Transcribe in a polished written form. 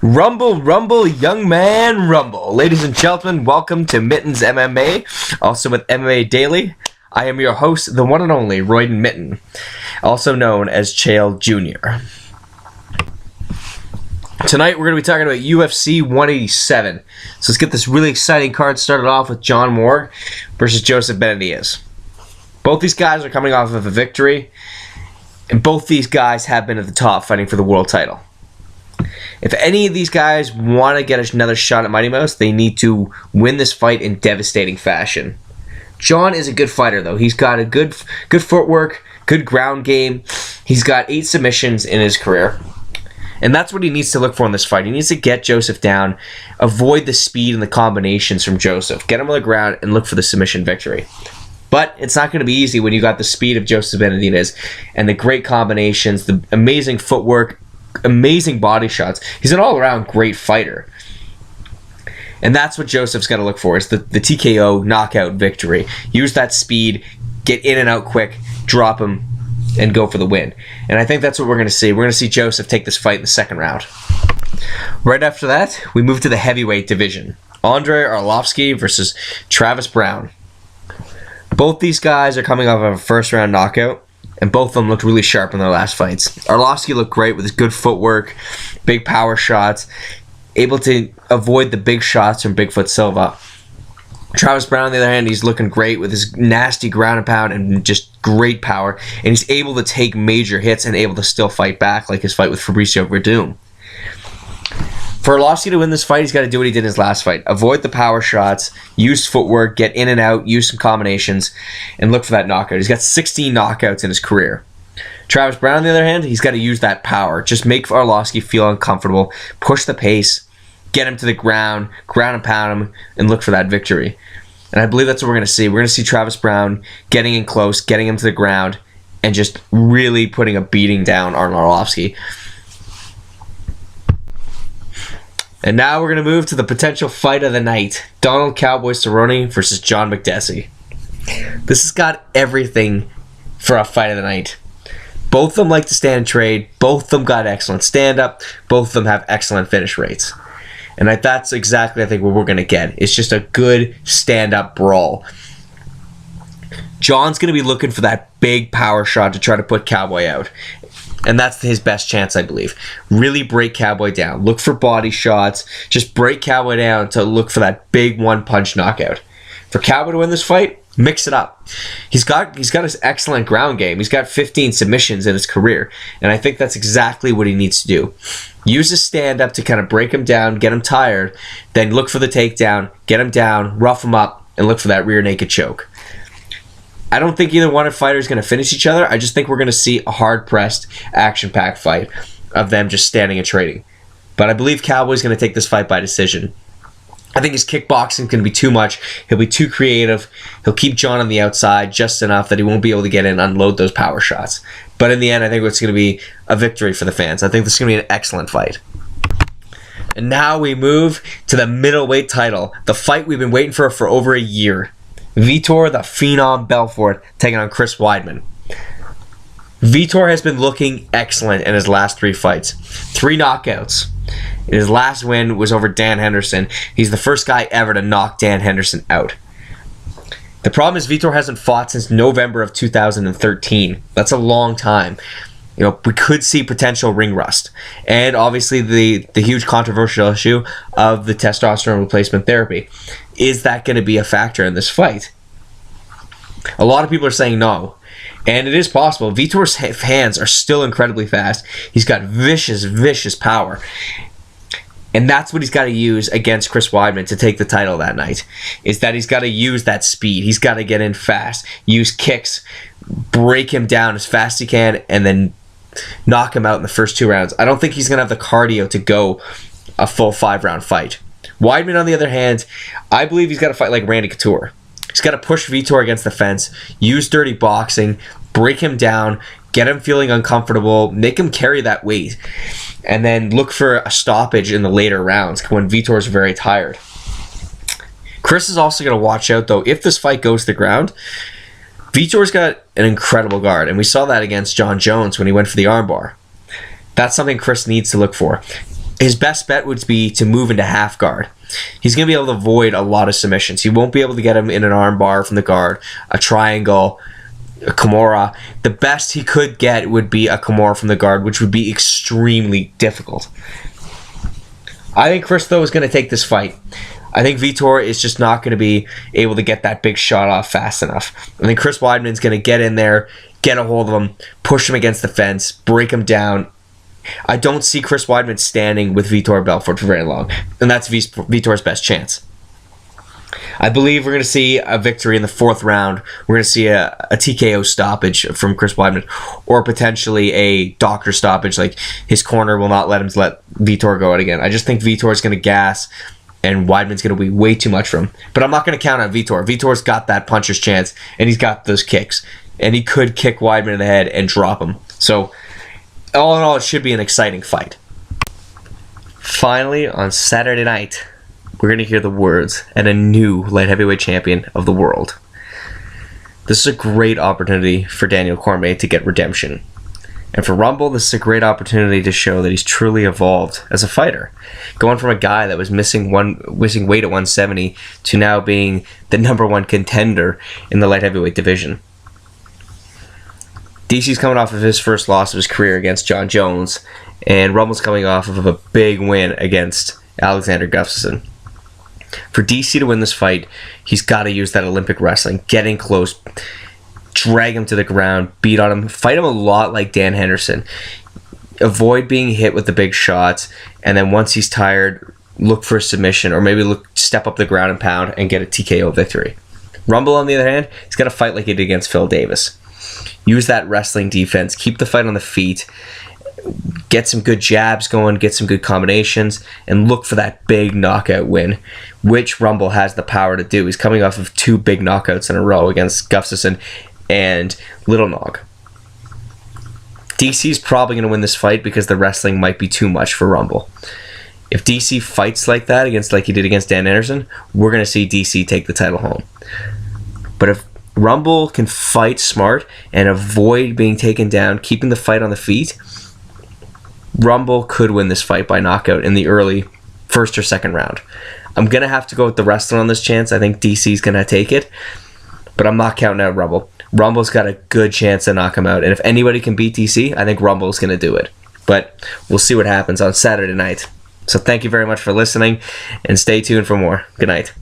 Rumble, rumble, young man, rumble. Ladies and gentlemen, welcome to Mittons MMA, also with MMA Daily. I am your host, the one and only Royden Mitten, also known as Chael Jr. Tonight, we're going to be talking about UFC 187. So let's get this really exciting card started off with John Moore versus Joseph Benavidez. Both these guys are coming off of a victory, and both these guys have been at the top fighting for the world title. If any of these guys want to get another shot at Mighty Mouse, they need to win this fight in devastating fashion. John is a good fighter, though. He's got a good footwork, good ground game. He's got 8 submissions in his career. And that's what he needs to look for in this fight. He needs to get Joseph down, avoid the speed and the combinations from Joseph, get him on the ground, and look for the submission victory. But it's not going to be easy when you got the speed of Joseph Benavidez and the great combinations, the amazing footwork, amazing body shots. He's an all-around great fighter. And that's what Joseph's got to look for, is the TKO knockout victory. Use that speed, get in and out quick, drop him, and go for the win. And I think that's what we're going to see. We're going to see Joseph take this fight in the second round. Right after that, we move to the heavyweight division. Andrei Arlovski versus Travis Browne. Both these guys are coming off of a first-round knockout, and both of them looked really sharp in their last fights. Arlovski looked great with his good footwork, big power shots, able to avoid the big shots from Bigfoot Silva. Travis Browne, on the other hand, he's looking great with his nasty ground and pound and just great power, and he's able to take major hits and able to still fight back, like his fight with Fabricio Verdum. For Arlovski to win this fight, he's got to do what he did in his last fight. Avoid the power shots, use footwork, get in and out, use some combinations, and look for that knockout. He's got 16 knockouts in his career. Travis Browne, on the other hand, he's got to use that power. Just make Arlovski feel uncomfortable, push the pace, get him to the ground and pound him, and look for that victory. And I believe that's what we're going to see. We're going to see Travis Browne getting in close, getting him to the ground, and just really putting a beating down on Arlovski. And now we're going to move to the potential fight of the night. Donald Cowboy Cerrone versus John Makdessi. This has got everything for a fight of the night. Both of them like to stand and trade. Both of them got excellent stand-up. Both of them have excellent finish rates. And that's exactly, I think, what we're going to get. It's just a good stand-up brawl. John's going to be looking for that big power shot to try to put Cowboy out. And that's his best chance, I believe. Really break Cowboy down. Look for body shots. Just break Cowboy down to look for that big one-punch knockout. For Cowboy to win this fight, mix it up. He's got his excellent ground game. He's got 15 submissions in his career. And I think that's exactly what he needs to do. Use his stand-up to kind of break him down, get him tired. Then look for the takedown, get him down, rough him up, and look for that rear naked choke. I don't think either one of fighters is going to finish each other. I just think we're going to see a hard-pressed, action-packed fight of them just standing and trading. But I believe Cowboy's going to take this fight by decision. I think his kickboxing is going to be too much. He'll be too creative. He'll keep John on the outside just enough that he won't be able to get in and unload those power shots. But in the end, I think it's going to be a victory for the fans. I think this is going to be an excellent fight. And now we move to the middleweight title. The fight we've been waiting for over a year. Vitor the Phenom Belfort taking on Chris Weidman. Vitor has been looking excellent in his last 3 fights. 3 knockouts. His last win was over Dan Henderson. He's the first guy ever to knock Dan Henderson out. The problem is Vitor hasn't fought since November of 2013. That's a long time. You know, we could see potential ring rust. And obviously the huge controversial issue of the testosterone replacement therapy. Is that going to be a factor in this fight? A lot of people are saying no. And it is possible. Vitor's hands are still incredibly fast. He's got vicious power. And that's what he's got to use against Chris Weidman to take the title that night. Is that he's got to use that speed. He's got to get in fast. Use kicks. Break him down as fast as he can. And then knock him out in the first 2 rounds. I don't think he's going to have the cardio to go a full 5-round fight. Weidman, on the other hand, I believe he's got to fight like Randy Couture. He's got to push Vitor against the fence, use dirty boxing, break him down, get him feeling uncomfortable, make him carry that weight, and then look for a stoppage in the later rounds when Vitor's very tired. Chris is also going to watch out, though, if this fight goes to the ground. Vitor's got an incredible guard, and we saw that against John Jones when he went for the armbar. That's something Chris needs to look for. his best bet would be to move into half guard. He's going to be able to avoid a lot of submissions. He won't be able to get him in an arm bar from the guard, a triangle, a Kimura. The best he could get would be a Kimura from the guard, which would be extremely difficult. I think Chris, though, is going to take this fight. I think Vitor is just not going to be able to get that big shot off fast enough. I think Chris Weidman's going to get in there, get a hold of him, push him against the fence, break him down. I don't see Chris Weidman standing with Vitor Belfort for very long, and that's Vitor's best chance. I believe we're going to see a victory in the 4th round. We're going to see a TKO stoppage from Chris Weidman, or potentially a doctor stoppage, like his corner will not let Vitor go out again. I just think Vitor's going to gas, and Weidman's going to be way too much for him. But I'm not going to count on Vitor. Vitor's got that puncher's chance, and he's got those kicks. And he could kick Weidman in the head and drop him. So, all in all, it should be an exciting fight. Finally, on Saturday night, we're going to hear the words and a new light heavyweight champion of the world. This is a great opportunity for Daniel Cormier to get redemption. And for Rumble, this is a great opportunity to show that he's truly evolved as a fighter. Going from a guy that was missing weight at 170 to now being the #1 contender in the light heavyweight division. DC's coming off of his first loss of his career against John Jones, and Rumble's coming off of a big win against Alexander Gustafsson. For DC to win this fight, he's got to use that Olympic wrestling, get in close, drag him to the ground, beat on him, fight him a lot like Dan Henderson. Avoid being hit with the big shots, and then once he's tired, look for a submission, or maybe step up the ground and pound and get a TKO victory. Rumble, on the other hand, he's got to fight like he did against Phil Davis. Use that wrestling defense, keep the fight on the feet, get some good jabs going, get some good combinations, and look for that big knockout win, which Rumble has the power to do. He's coming off of 2 big knockouts in a row against Gustafsson and Little Nog. DC's probably going to win this fight because the wrestling might be too much for Rumble. If DC fights like that, like he did against Dan Anderson, we're going to see DC take the title home. But if Rumble can fight smart and avoid being taken down, keeping the fight on the feet, Rumble could win this fight by knockout in the early 1st or 2nd round. I'm going to have to go with the wrestling on this chance. I think DC's going to take it, but I'm not counting out Rumble. Rumble's got a good chance to knock him out, and if anybody can beat DC, I think Rumble's going to do it. But we'll see what happens on Saturday night. So thank you very much for listening, and stay tuned for more. Good night.